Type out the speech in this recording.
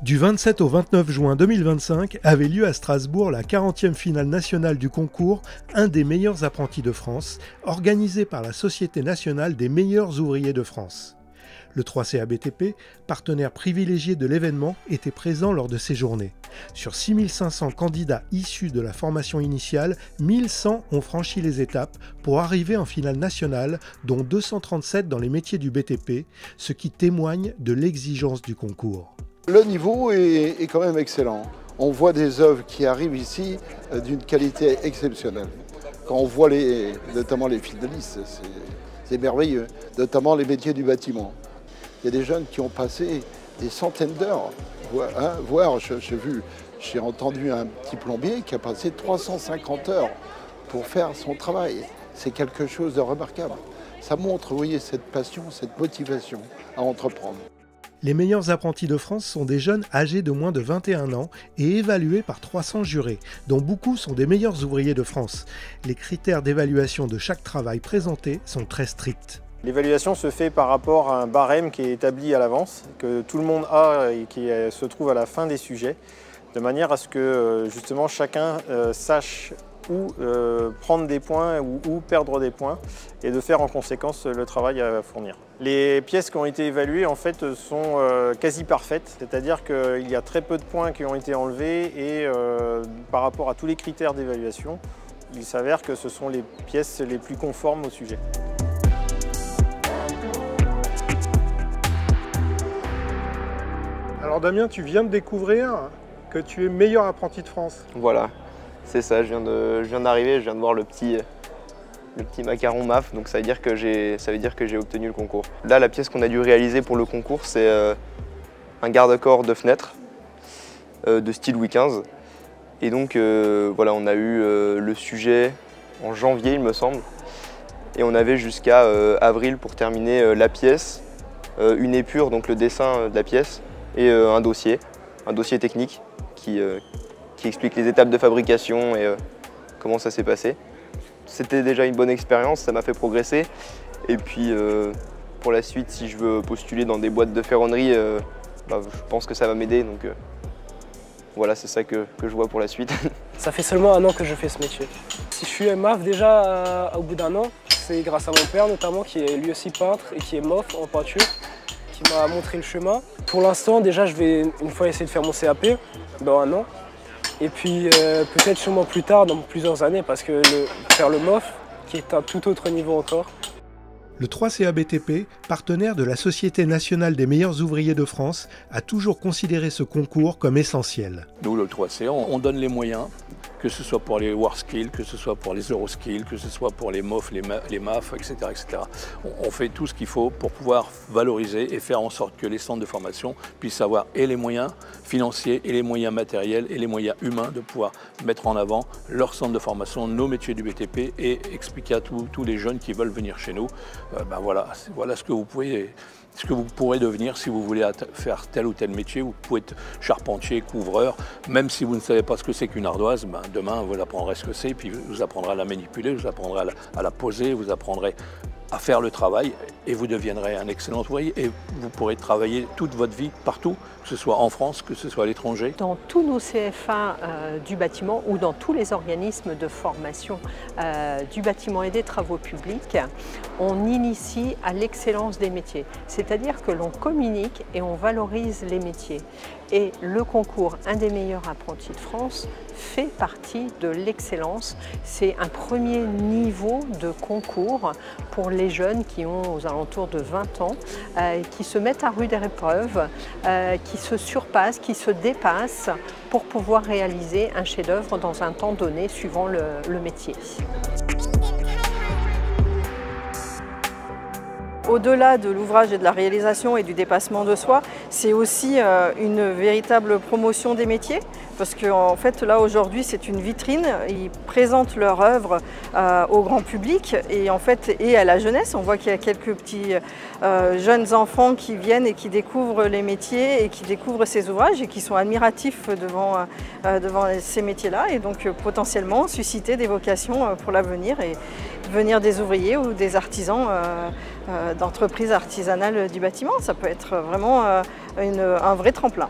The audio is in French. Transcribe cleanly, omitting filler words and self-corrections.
Du 27 au 29 juin 2025 avait lieu à Strasbourg la 40e finale nationale du concours Un des meilleurs apprentis de France, organisé par la Société nationale des meilleurs ouvriers de France. Le 3CABTP, partenaire privilégié de l'événement, était présent lors de ces journées. Sur 6500 candidats issus de la formation initiale, 1100 ont franchi les étapes pour arriver en finale nationale, dont 237 dans les métiers du BTP, ce qui témoigne de l'exigence du concours. Le niveau est quand même excellent. On voit des œuvres qui arrivent ici d'une qualité exceptionnelle. Quand on voit notamment les fils de lisse, c'est merveilleux, notamment les métiers du bâtiment. Il y a des jeunes qui ont passé des centaines d'heures, voire j'ai entendu un petit plombier qui a passé 350 heures pour faire son travail. C'est quelque chose de remarquable. Ça montre, vous voyez, cette passion, cette motivation à entreprendre. Les meilleurs apprentis de France sont des jeunes âgés de moins de 21 ans et évalués par 300 jurés, dont beaucoup sont des meilleurs ouvriers de France. Les critères d'évaluation de chaque travail présenté sont très stricts. L'évaluation se fait par rapport à un barème qui est établi à l'avance, que tout le monde a et qui se trouve à la fin des sujets, de manière à ce que justement chacun sache où prendre des points ou où perdre des points et de faire en conséquence le travail à fournir. Les pièces qui ont été évaluées en fait sont quasi parfaites, c'est-à-dire qu'il y a très peu de points qui ont été enlevés et par rapport à tous les critères d'évaluation, il s'avère que ce sont les pièces les plus conformes au sujet. Alors Damien, tu viens de découvrir que tu es meilleur apprenti de France. Voilà, c'est ça, je viens d'arriver, je viens de voir le petit macaron MAF, donc ça veut dire que j'ai obtenu le concours. Là, la pièce qu'on a dû réaliser pour le concours, c'est un garde-corps de fenêtre de style Louis XV. Et donc voilà, on a eu le sujet en janvier, il me semble, et on avait jusqu'à avril pour terminer la pièce, une épure, donc le dessin de la pièce, et un dossier technique qui explique les étapes de fabrication et comment ça s'est passé. C'était déjà une bonne expérience, ça m'a fait progresser. Et puis pour la suite, si je veux postuler dans des boîtes de ferronnerie, je pense que ça va m'aider. Donc voilà, c'est ça que je vois pour la suite. Ça fait seulement 1 an que je fais ce métier. Si je suis MAF déjà au bout d'1 an, c'est grâce à mon père notamment qui est lui aussi peintre et qui est MOF en peinture, qui m'a montré le chemin. Pour l'instant, déjà, je vais une fois essayer de faire mon CAP dans 1 an. Et puis peut-être sûrement plus tard, dans plusieurs années, parce que faire le MOF, qui est un tout autre niveau encore. Le 3CABTP, partenaire de la Société nationale des meilleurs ouvriers de France, a toujours considéré ce concours comme essentiel. Nous, le 3CA, on donne les moyens, que ce soit pour les WorkSkills, que ce soit pour les Euroskills, que ce soit pour les MOF, les MAF, etc. etc. On fait tout ce qu'il faut pour pouvoir valoriser et faire en sorte que les centres de formation puissent avoir et les moyens financiers, et les moyens matériels, et les moyens humains de pouvoir mettre en avant leur centre de formation, nos métiers du BTP et expliquer à tous les jeunes qui veulent venir chez nous, voilà ce que vous pourrez devenir si vous voulez faire tel ou tel métier. Vous pouvez être charpentier, couvreur, même si vous ne savez pas ce que c'est qu'une ardoise, demain vous apprendrez ce que c'est, puis vous apprendrez à la manipuler, vous apprendrez à la poser, vous apprendrez à faire le travail et vous deviendrez un excellent ouvrier et vous pourrez travailler toute votre vie partout, que ce soit en France, que ce soit à l'étranger. Dans tous nos CFA du bâtiment ou dans tous les organismes de formation du bâtiment et des travaux publics, on initie à l'excellence des métiers. C'est-à-dire que l'on communique et on valorise les métiers. Et le concours Un des meilleurs apprentis de France fait partie de l'excellence. C'est un premier niveau de concours pour les jeunes qui ont aux alentours de 20 ans, qui se mettent à rude épreuve, qui se surpassent, qui se dépassent pour pouvoir réaliser un chef-d'œuvre dans un temps donné suivant le métier. Au-delà de l'ouvrage et de la réalisation et du dépassement de soi, c'est aussi une véritable promotion des métiers. Parce qu'en fait, là, aujourd'hui, c'est une vitrine. Ils présentent leur œuvre au grand public et, en fait, et à la jeunesse. On voit qu'il y a quelques petits jeunes enfants qui viennent et qui découvrent les métiers et qui découvrent ces ouvrages et qui sont admiratifs devant ces métiers-là. Et donc, potentiellement, susciter des vocations pour l'avenir et devenir des ouvriers ou des artisans d'entreprises artisanales du bâtiment. Ça peut être vraiment un vrai tremplin.